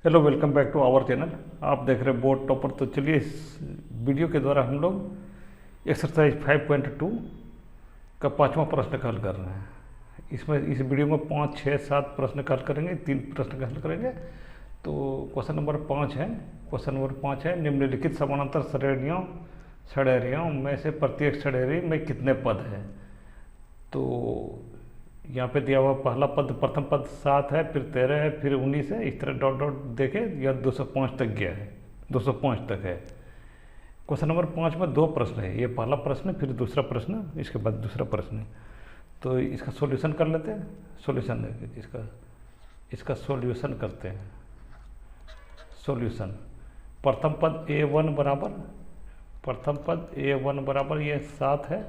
Hello, welcome back to our channel. आप देख रहे हैं बोर्ड टॉपर। तो चलिए इस वीडियो के द्वारा हम लोग एक्सरसाइज 5.2 का 5वां प्रश्न का हल कर रहे हैं। इसमें इस वीडियो में 5, 6, 7 प्रश्न का हल करेंगे, 3 प्रश्न का हल करेंगे। तो क्वेश्चन नंबर 5 है निम्नलिखित समानांतर श्रेणियों में से प्रत्येक श्रेणी में कितने पद हैं। तो यहाँ पे दिया हुआ पहला पद, प्रथम पद 7 है, फिर 13 है, फिर 19 है। इस तरह डॉट डॉट देखे यह 205 तक गया है, 205 तक है। क्वेश्चन नंबर 5 में 2 प्रश्न है। ये पहला प्रश्न, फिर दूसरा प्रश्न, इसके बाद दूसरा प्रश्न। तो इसका सॉल्यूशन कर लेते हैं। सॉल्यूशन इसका सॉल्यूशन करते हैं। सॉल्यूशन प्रथम पद a1 बराबर ये 7 है।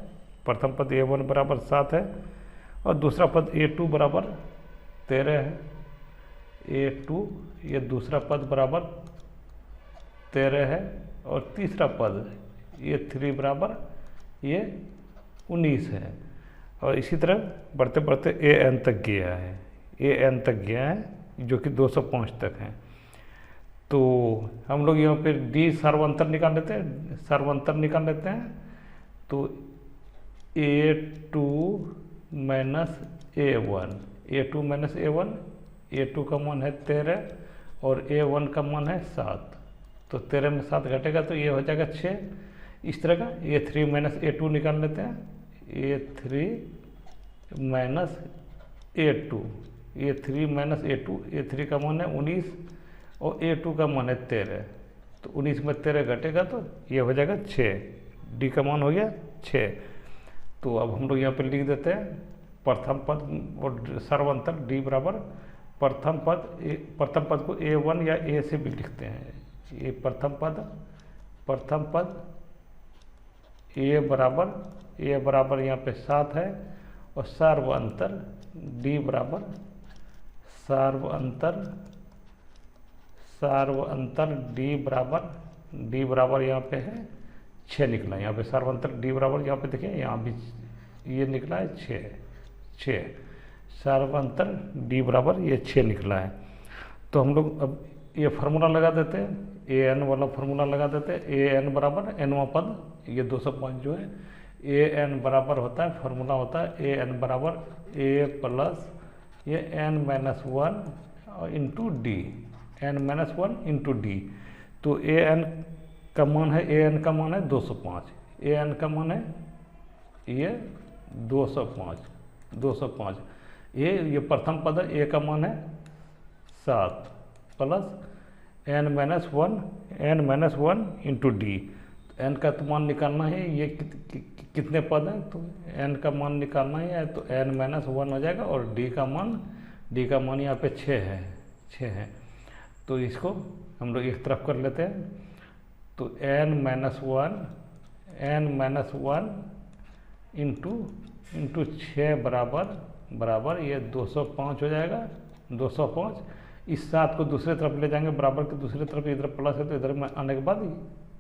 प्रथम पद a1 बराबर 7 है और दूसरा पद a2 बराबर 13 है। a2 ये दूसरा पद बराबर 13 है और तीसरा पद a3 बराबर ये 19 है। और इसी तरह बढ़ते बढ़ते an तक गया है, जो कि 205 तक है। तो हम लोग यहाँ पे d सर्वांतर निकाल लेते हैं। तो a2 माइनस a1, a2 का मान है 13 और a1 का मान है 7। तो 13 में 7 घटेगा तो ये हो जाएगा 6। इस तरह का a3 माइनस a2 निकाल लेते हैं। a3 माइनस a2, a3 का मान है 19 और a2 का मान है 13। तो 19 में 13 घटेगा तो ये हो जाएगा 6। d का मान हो गया 6। तो अब हम लोग यहाँ पे लिख देते हैं प्रथम पद और सर्वांतर d बराबर प्रथम पद को a1 या a से भी लिखते हैं। ये प्रथम पद a बराबर यहाँ पे 7 है और सर्वांतर d बराबर d बराबर यहाँ पे है 6 निकला। यहाँ पे सर्वांतर d बराबर यहाँ पे देखिए, यहाँ भी ये निकला है 6। सर्वांतर d बराबर ये 6 निकला है। तो हम लोग अब ये फार्मूला लगा देते हैं, an वाला फार्मूला लगा देते हैं। an बराबर nवां पद, ये 205 जो है, an बराबर होता है, फार्मूला होता है an बराबर a प्लस ये n माइनस 1 इंटू डी, तो an का मान है 205, an का मान है ये 205। ये प्रथम पद है, a का मान है 7 plus n minus 1 into D. n का तो मान निकालना है, ये कितने पद हैं तो n का मान निकालना है, तो n माइनस 1 हो जाएगा और d का मान यहाँ पे 6 है। तो इसको हम लोग एक तरफ कर लेते हैं। तो n माइनस 1 इंटू 6 बराबर ये 205 हो जाएगा। 205 इस 7 को दूसरे तरफ ले जाएंगे, बराबर के दूसरी तरफ, इधर प्लस है तो इधर में आने के बाद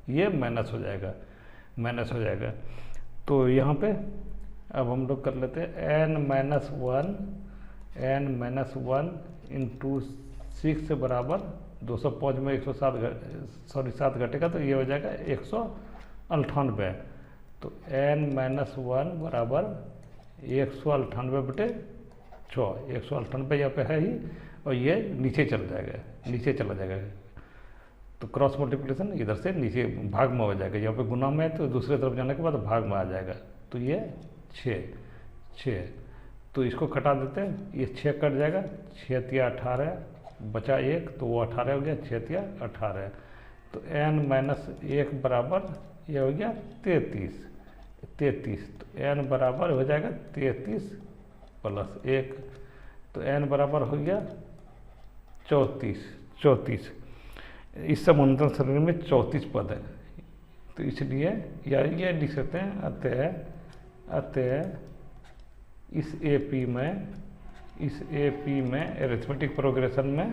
ये माइनस हो जाएगा। तो यहाँ पे अब हम लोग कर लेते हैं n माइनस 1 इंटू 6 बराबर 205 में 7 घटेगा तो ये हो जाएगा 198। तो n माइनस 1 बराबर 198 बटे 6, 198 यहाँ पे है ही, और ये नीचे चला जाएगा। तो क्रॉस मल्टीप्लिकेशन इधर से नीचे भाग में हो जाएगा। यहाँ पे गुना में है तो दूसरे तरफ जाने के बाद भाग में आ जाएगा। तो ये 6। तो इसको कटा देते हैं, ये 6 कट जाएगा, 6 तिया 18 बचा 1, तो वो 18 हो गया, 6 तिया 18। तो n माइनस 1 बराबर ये हो गया 33। तो n बराबर हो जाएगा 33 प्लस 1, तो n बराबर हो गया 34। इस समानांतर श्रेणी में 34 पद है। तो इसलिए ये लिख सकते हैं, अतः इस AP में अरिथमेटिक प्रोग्रेशन में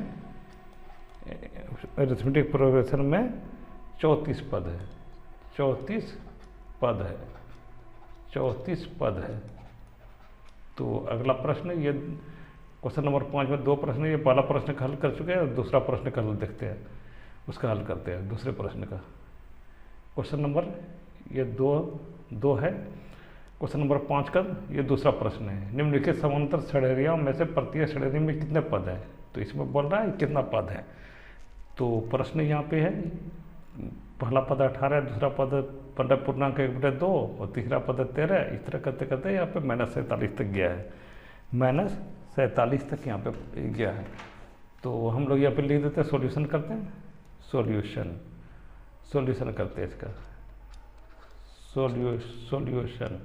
34 पद है। तो अगला प्रश्न, ये क्वेश्चन नंबर 5 में 2 प्रश्न, ये पहला प्रश्न का हल कर चुके हैं और दूसरा प्रश्न का हल देखते हैं, उसका हल करते हैं दूसरे प्रश्न का। क्वेश्चन नंबर ये दो है। क्वेश्चन नंबर 5 का ये दूसरा प्रश्न है। निम्नलिखित समांतर श्रेणियों में से प्रत्येक श्रेणी में कितने पद हैं? तो इसमें बोल रहा है कितना पद है। तो प्रश्न यहाँ पे है, पहला पद 18, दूसरा पद 15.1/2 और तीसरा पद 13। इस तरह करते करते यहाँ पे -47 तक गया है, -47 तक यहाँ पे गया है। तो हम लोग यहाँ पे लिख देते हैं, सॉल्यूशन करते हैं, सॉल्यूशन करते हैं इसका। सॉल्यूशन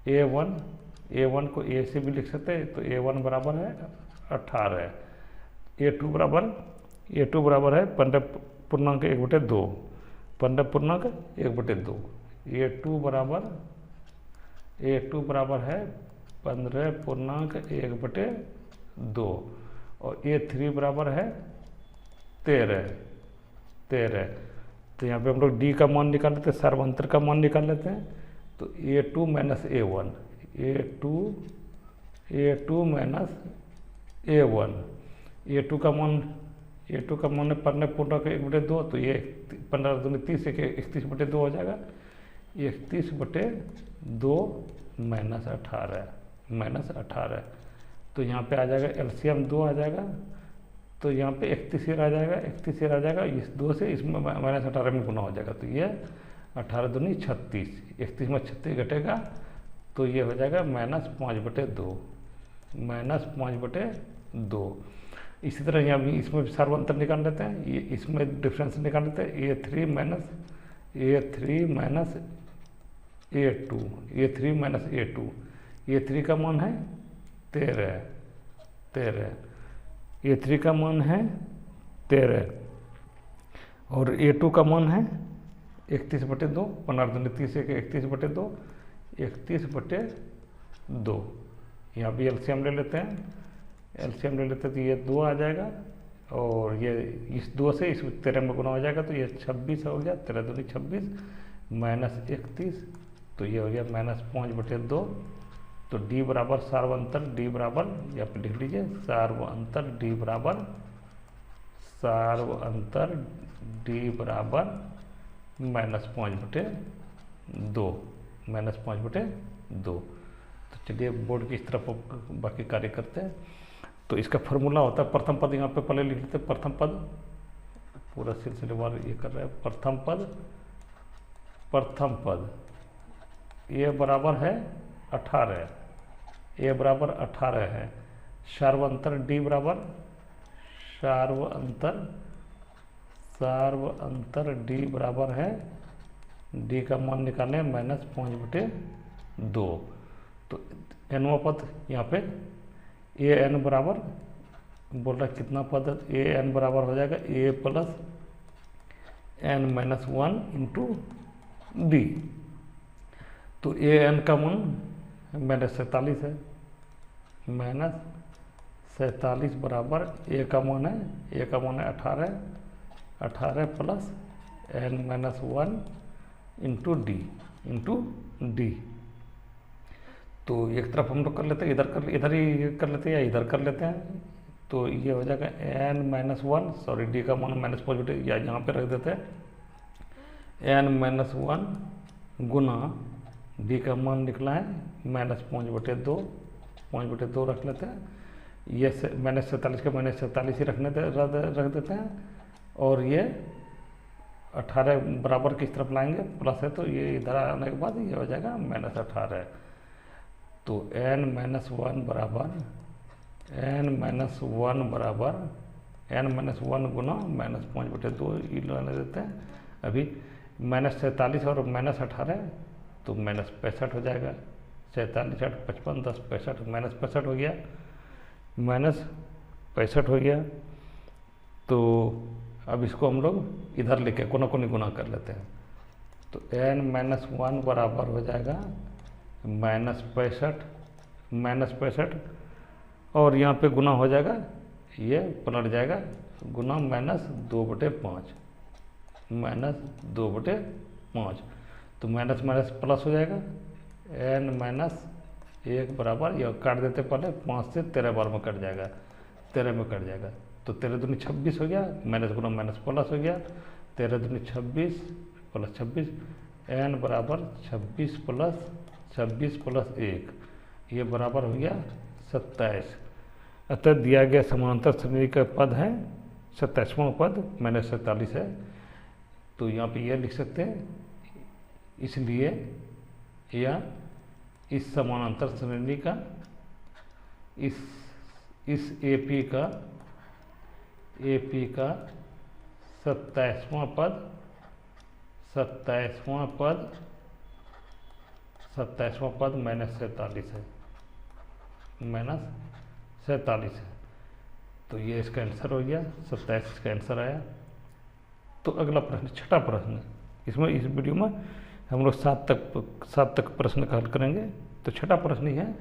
A1 को A से भी लिख सकते हैं। तो A1 बराबर है 18, A2 बराबर है 15.1/2, 15.1/2। A2 बराबर है 15.1/2 और A3 बराबर है 13। तो यहाँ पे हम लोग D का मान निकाल लेते हैं, सर्वांतर का मान निकाल लेते हैं। तो A2 minus A1, A2 minus A1, A2 का मान है 15.1/2। तो ये 15 दूनी 30 से 31/2 हो जाएगा, 31/2 -18। तो यहाँ पे आ जाएगा एलसीएम 2 आ जाएगा। तो यहाँ पे 31 आ जाएगा, इस 2 से इसमें -18 में गुना हो जाएगा। तो ये 18 दूनी 36, 31 में 36 घटेगा तो ये हो जाएगा -5/2। इसी तरह यहाँ भी इसमें भी सर्वांतर निकाल लेते हैं, ये इसमें डिफरेंस निकाल लेते हैं। A3 माइनस A2, A3 का मान है 13, A3 का मान है 13 और A2 का मान है 31/2, 15 दूनी 30 से 31/2। यहाँ भी एलसीएम ले लेते हैं, तो ये 2 आ जाएगा और ये इस 2 से इस 13 में गुना हो जाएगा। तो ये 26 हो गया, 13 दूनी 26 -31, तो ये हो गया -5/2। तो D बराबर सार्वंतर, D बराबर यहाँ पे लिख लीजिए, सार्वंतर D बराबर -5/2। तो चलिए बोर्ड की इस तरफ बाकी कार्य करते हैं। तो इसका फॉर्मूला होता है, प्रथम पद यहाँ पे पहले लिख लेते हैं। प्रथम पद पूरा सिलसिलेवार ये कर रहे हैं। प्रथम पद A बराबर है 18, है। सार्वंतर D बराबर सार्वंतर D बराबर है, D का मान निकालें -5/2। तो nवां पद यहाँ पे an बराबर बोल रहा है कितना पद, an बराबर हो जाएगा A + n-1 × D। तो an का मान -47 है, -47 बराबर A का मान है 18 + n-1 × D। तो एक तरफ हम लोग कर लेते हैं, इधर ही कर लेते हैं या इधर कर लेते हैं। तो ये हो जाएगा n-1, सॉरी D का मान -5/2 या यहाँ पे रख देते हैं, n-1 गुना D का मान निकला है -5/2, 5/2 रख लेते हैं। ये -47 का -47 ही रख देते हैं और ये 18 बराबर किस तरफ लाएंगे, प्लस है तो ये इधर आने के बाद ये हो जाएगा -18। तो n-1 बराबर n-1 गुना -5/2 ये लाने देते हैं। अभी -47 और -18 तो -65 हो जाएगा, 47 8 55 10 65, -65 हो गया, -65 हो गया। तो अब इसको हम लोग इधर लेके कोना कोनी गुना कर लेते हैं। तो n-1 बराबर हो जाएगा -65 और यहाँ पे गुना हो जाएगा, ये पलट जाएगा, गुना -2/5, -2/5। तो माइनस प्लस हो जाएगा, n-5 1 बराबर, ये काट देते पहले, 5 से 13 बार में कट जाएगा, 13 में कट जाएगा। तो 13 दूनी 26 हो गया, माइनस गुना माइनस प्लस हो गया, 13 दूनी 26 प्लस 26, n बराबर 26 प्लस 1, ये बराबर हो गया 27। अतः दिया गया समांतर श्रेणी का पद है 27वां पद माइनस 47 है। तो यहाँ पे ये लिख सकते हैं, इसलिए या इस समानांतर श्रेणी का इस AP का 27वां पद माइनस 47 है, माइनस 47 है। तो ये इसका आंसर हो गया, 27 इसका आंसर आया। तो अगला प्रश्न, छठा प्रश्न, इसमें इस वीडियो में हम लोग 7 तक प्रश्न का हल करेंगे। तो छठा प्रश्न है,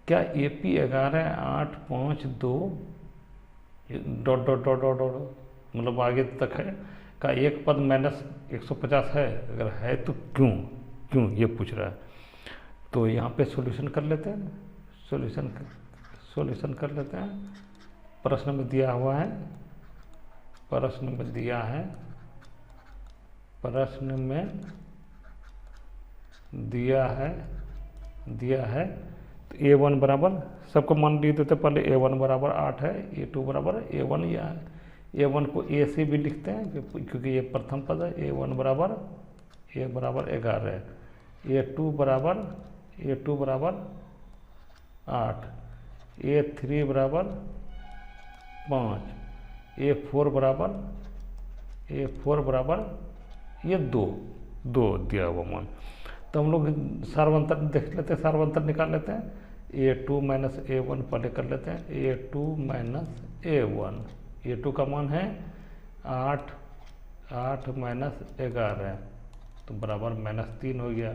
क्या AP 11 8 5 2 dot dot dot dot dot मतलब आगे तक है का एक पद माइनस 150 है? अगर है तो क्यों ये पूछ रहा है। तो यहाँ पे सॉल्यूशन कर लेते हैं, सॉल्यूशन कर लेते हैं। प्रश्न में दिया हुआ है, प्रश्न में दिया है तो A1 बराबर, सबको मान लिख देते पहले, A1 बराबर 8 है, A2 बराबर A1 या A1 को A से भी लिखते हैं क्योंकि ये प्रथम पद है। A1 बराबर 11 है, A2 बराबर 8, A3 बराबर 5, A4 बराबर ये 2 दिया हुआ मान। तो हम लोग सार्वंतर देख लेते हैं, सार्वंतर निकाल लेते हैं। A2 माइनस A1 पहले कर लेते हैं, A2 माइनस A1, A2 का मान है 8 माइनस 11 तो बराबर -3 हो गया।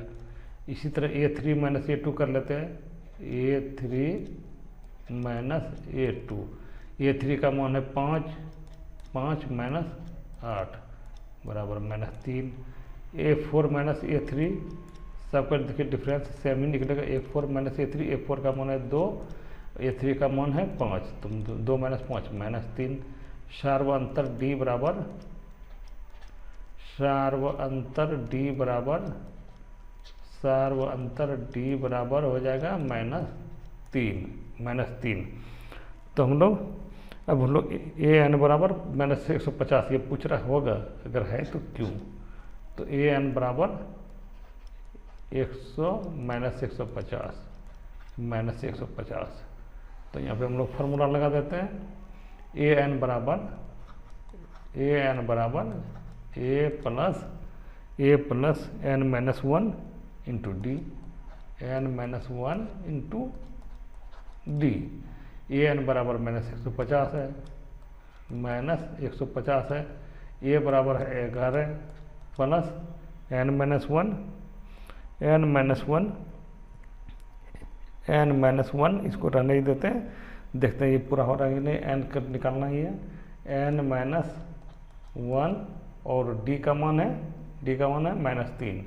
इसी तरह A3 माइनस A2 कर लेते हैं, A3 माइनस A2, A3 का मान है 5 माइनस 8 बराबर -3। A4 माइनस A3, सबका देखिए डिफरेंस सेम ही निकलेगा, A4 माइनस A3, A4 का मान है 2, A3 का मान है 5, तो 2 माइनस 5 -3। सार्वअंतर D बराबर हो जाएगा -3। तो हम लोग AN बराबर -150 ये पूछ रहा होगा, अगर है तो क्यों। तो AN बराबर 150 तो यहाँ पे हम लोग फार्मूला लगा देते हैं। AN बराबर A plus n-1 into D, n-1 into D। AN बराबर -150 है, -150 है, A बराबर है 11 प्लस n-1 इसको रहने ही देते हैं, देखते हैं ये पूरा हो रहा है कि नहीं। n कर निकालना ही है, n-1 और D का मान है -3,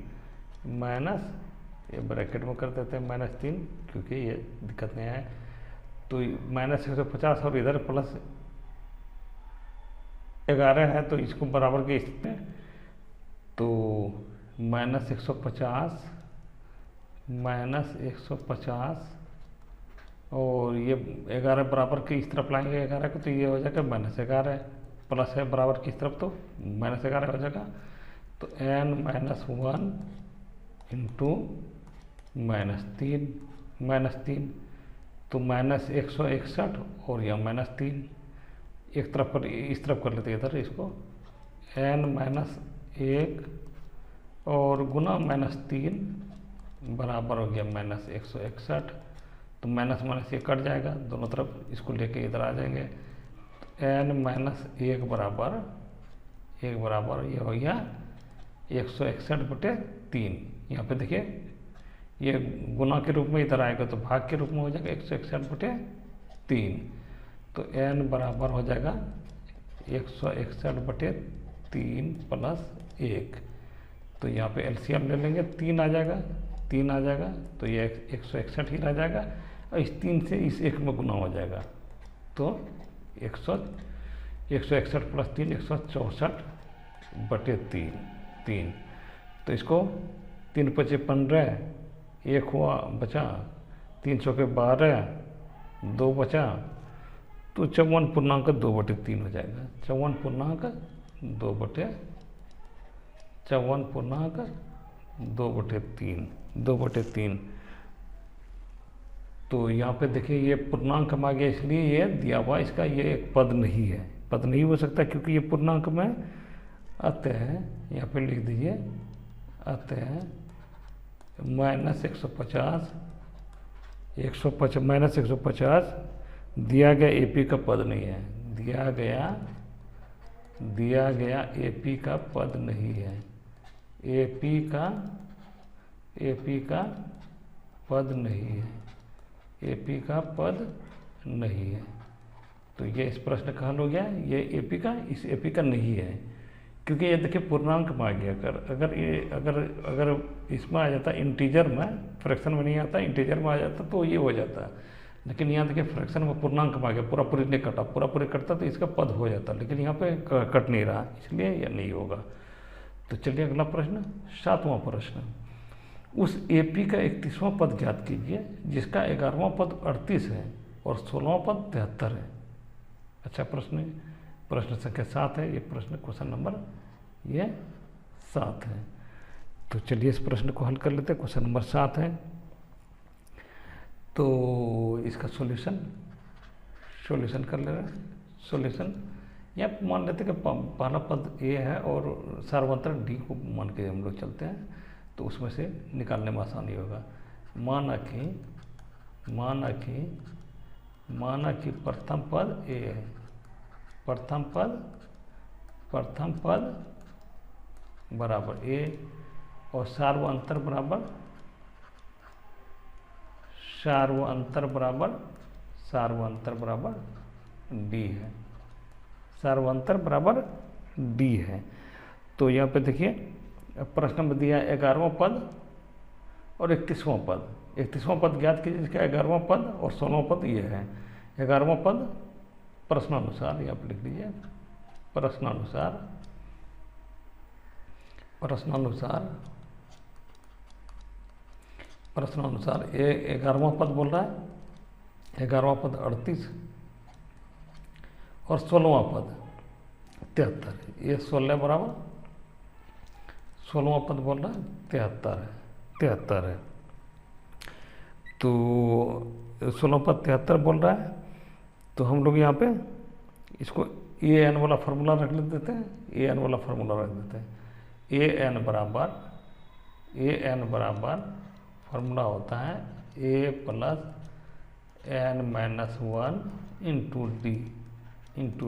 ये ब्रैकेट में कर देते हैं -3 क्योंकि ये दिक्कत नहीं है। तो -150 और इधर प्लस 11 है, तो इसको बराबर के स्थिति में, तो -150 और ये 11 बराबर के इस तरफ लाएंगे 11 को, तो ये हो जाएगा -11 प्लस है बराबर की तरफ, तो -11 हो जाएगा। तो n-1 इंटू -3 तो -161 और यह -3, एक तरफ पर इस तरफ कर लेते हैं इधर इसको, n-1 और गुना -3 बराबर हो गया -161। तो माइनस ये कट जाएगा, दोनों तरफ इसको लेके इधर आ जाएंगे। n-1 बराबर ये हो गया 161/3। यहाँ पे देखिए ये गुना के रूप में इधर आएगा तो भाग के रूप में हो जाएगा 161/3। तो n बराबर हो जाएगा 161/3 प्लस 1। तो यहाँ पे LCM ले लेंगे, 3 आ जाएगा, 3 आ जाएगा, तो ये 161 ही रह जाएगा और इस 3 से इस 1 में गुना हो जाएगा, तो 161 प्लस 3 164/3। तो इसको 3 × 5 = 15, 1 हुआ बचा, 300 के 12, 2 बचा, तो 54.2/3 हो जाएगा। 54.2/3। तो यहाँ पे देखिए ये पूर्णांक में आ गया, इसलिए ये दिया हुआ इसका ये एक पद नहीं है, पद नहीं हो सकता क्योंकि ये पूर्णांक में अतः यहाँ पे लिख दीजिए अतः -150 दिया गया एपी का पद नहीं है, दिया गया एपी का पद नहीं है, एपी का पद नहीं है, एपी का पद नहीं है। तो ये इस प्रश्न का हल हो गया, ये एपी का इस एपी का नहीं है, क्योंकि ये देखिए पूर्णांक में आ गया। अगर इसमें आ जाता इंटीजर में, फ्रैक्शन में नहीं आता, इंटीजर में आ जाता तो ये हो जाता, लेकिन यहाँ देखिए फ्रैक्शन में पूर्णांक में आ गया, पूरा पूरी नहीं कटा, पूरा पूरी कटता तो इसका पद हो जाता, लेकिन यहाँ पे कट नहीं रहा, इसलिए यह नहीं होगा। तो चलिए अगला प्रश्न, 7वां प्रश्न, उस एपी का 31वां पद ज्ञात कीजिए जिसका 11वां पद 38 है और 16वां पद 73 है। अच्छा प्रश्न है, प्रश्न संख्या 7 है ये प्रश्न, क्वेश्चन नंबर ये 7 है। तो चलिए इस प्रश्न को हल कर लेते हैं। क्वेश्चन नंबर 7 है, तो इसका सॉल्यूशन कर ले रहे हैं। सॉल्यूशन यहाँ मान लेते हैं कि पहला पद ए है और सार्वंतर डी को मान के हम लोग चलते हैं, तो उसमें से निकालने में आसानी होगा। माना कि प्रथम पद ए है, प्रथम पद बराबर ए और सार्वअंतर बराबर डी है, सार्वअंतर बराबर डी है। तो यहाँ पे देखिए प्रश्न में दिया 11वां पद और 31वां पद। 31वां पद ज्ञात कीजिए जिसका 11वां पद और 16वां पद ये है। 11वां पद प्रश्नानुसार यहाँ पर लिख लीजिए, प्रश्नानुसार ये 11वां पद बोल रहा है, 11वां पद 38 और 16वां पद 73, ये 16 बराबर 16वां पद बोल रहा है 73 है। तो 16वां पद 73 बोल रहा है, तो हम लोग यहाँ पे इसको ए एन वाला फार्मूला रख देते हैं, ए एन वाला फार्मूला रख देते हैं। ए एन बराबर फार्मूला होता है A plus N minus 1 into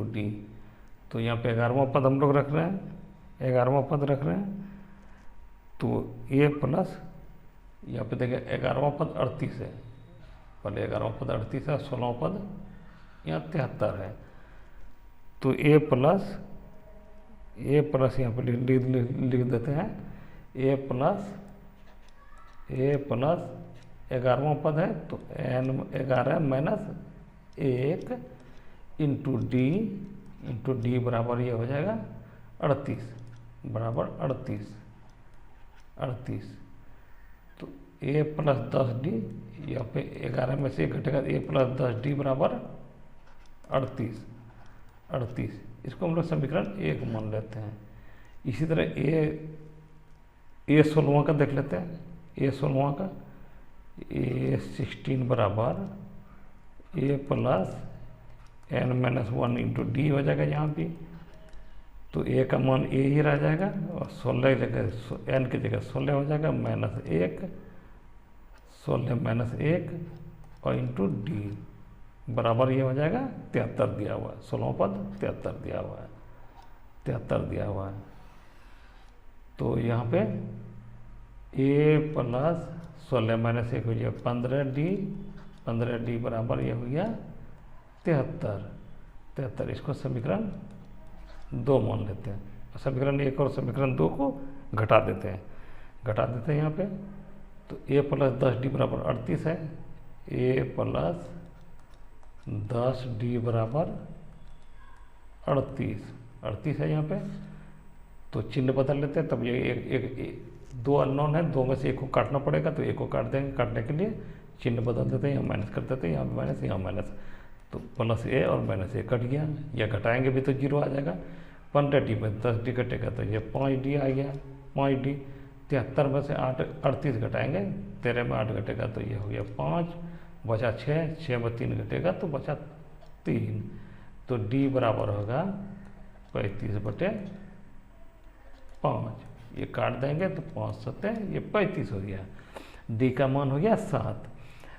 D. तो यहाँ पे 11वां पद हम लोग रख रहे हैं, 11वां पद रख रहे हैं, तो ए प्लस यहाँ पे देखिए 11वां पद 38 है, पहले 11वां पद 38 है, 16वां पद यहाँ 73 है। तो ए प्लस यहाँ पे लिख देते हैं ए प्लस 11वां पद है तो एन 11 माइनस 1 इंटू डी बराबर ये हो जाएगा 38 बराबर 38। तो ए प्लस 10D, यहाँ पे 11 में से 1 घटेगा, ए प्लस 10D बराबर 38। इसको हम लोग समीकरण 1 मान लेते हैं। इसी तरह ए 16वां का देख लेते हैं, ए 16वां का ए 16 बराबर A plus N minus 1 into D हो जाएगा यहाँ भी। तो ए का मान ए ही रह जाएगा और 16 की जगह एन की जगह 16 हो जाएगा, -1 और इंटू डी बराबर ये हो जाएगा 73 दिया हुआ है, 16वां पद 73 दिया हुआ है। तो यहाँ पे ए प्लस 16 माइनस 1 हो गया 15D बराबर ये हो गया 73। इसको समीकरण 2 मान लेते हैं। समीकरण 1 और समीकरण 2 को घटा देते हैं यहाँ पे। तो ए प्लस 10d बराबर 38 है, ए प्लस 10d बराबर 38 है यहाँ पे। तो चिन्ह बदल लेते हैं, तब ये दो अननोन है, दो में से एक को काटना पड़ेगा, तो एक को काट देंगे। काटने के लिए चिन्ह बदल देते हैं, यहाँ माइनस कर देते हैं, यहाँ माइनस यहाँ माइनस, तो प्लस ए और माइनस ए कट गया। या घटाएंगे भी तो 0 आ जाएगा। 15d में 10d कटेगा तो ये 5d आ गया, 5d। 73 में से 38 घटाएंगे, 13 में 8 घटेगा तो ये हो गया 5, बचा 6 में 3 घटेगा तो बचा 3। तो d बराबर होगा 35/5। ये काट देंगे तो 5 7 ये 35 हो गया। d का मान हो गया 7।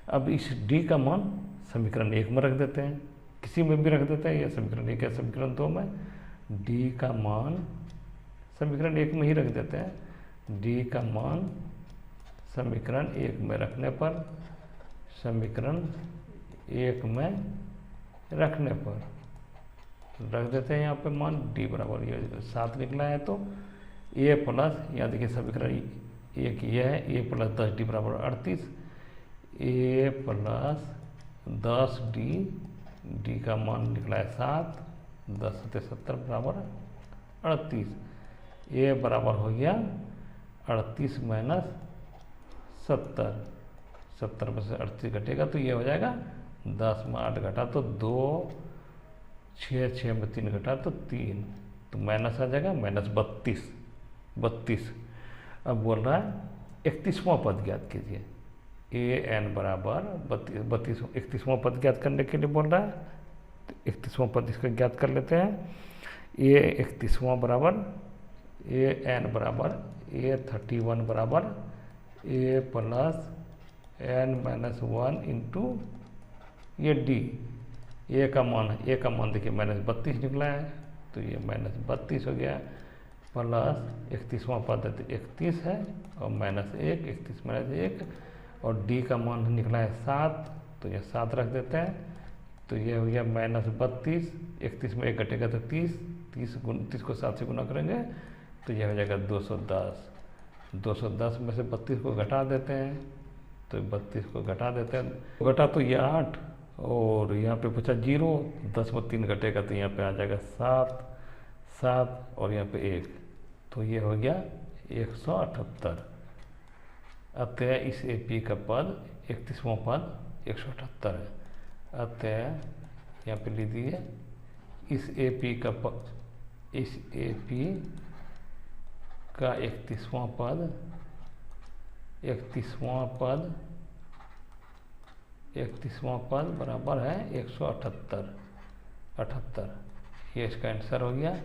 अब इस d का मान समीकरण 1 में रख देते हैं, किसी में भी रख देते हैं, या समीकरण 1 या समीकरण 2 में। d का मान समीकरण 1 में ही रख देते हैं। d का मान समीकरण 1 में रखने पर, समीकरण 1 में रखने पर रख देते हैं यहाँ पे मान d बराबर ये 7 निकला है। तो a प्लस, यहाँ देखिए समीकरण 1 ये है, a प्लस 10d बराबर 38, a प्लस 10d, d का मान निकला है 7, 10 7 70 बराबर 38। a बराबर हो गया 38 माइनस 70, 70 में से 38 घटेगा तो ये हो जाएगा 10 में 8 घटा तो 2, 6 में 3 घटा तो 3, तो माइनस आ जाएगा -32। अब बोल रहा है 31वां पद ज्ञात कीजिए। an बराबर 32, 31वां पद ज्ञात करने के लिए बोल रहा है, तो 31वां पद इसका ज्ञात कर लेते हैं। a 31वां बराबर an बराबर a31 बराबर a plus n minus 1 into ये d। a का मान देखिए -32 निकला है, तो ये -32 हो गया, प्लस 31वां पद 31 है और -1, 31 - 1, और d का मान निकला है 7, तो ये 7 रख देते हैं। तो ये हो गया -32, 31 में 1 घटेगा तो 30 को 7 से गुना करेंगे तो यह हो जाएगा 210 में से 32 को घटा देते हैं, तो 32 को घटा देते हैं, घटा तो ये 8 और यहाँ पे पूछा 0, 10 में 3 घटेगा तो यहाँ पे आ जाएगा 7 और यहाँ पे 1, तो ये हो गया 178। अतः इस AP का पद 31वां पद 178 है। अतः यहाँ पे लीजिए इस AP का 31वां पद बराबर है 178। ये इसका आंसर हो गया।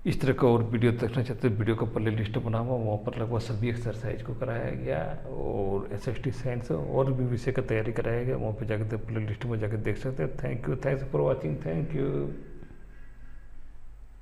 इस तरह का और वीडियो देखना चाहते हैं, वीडियो का प्ले लिस्ट बना हुआ, वहाँ पर लगभग सभी एक्सरसाइज को कराया गया और SST साइंस और भी विषय का तैयारी कराया गया। वहाँ पे जाकर प्ले लिस्ट में जाकर देख सकते हैं। Thank you, thanks for watching, thank you.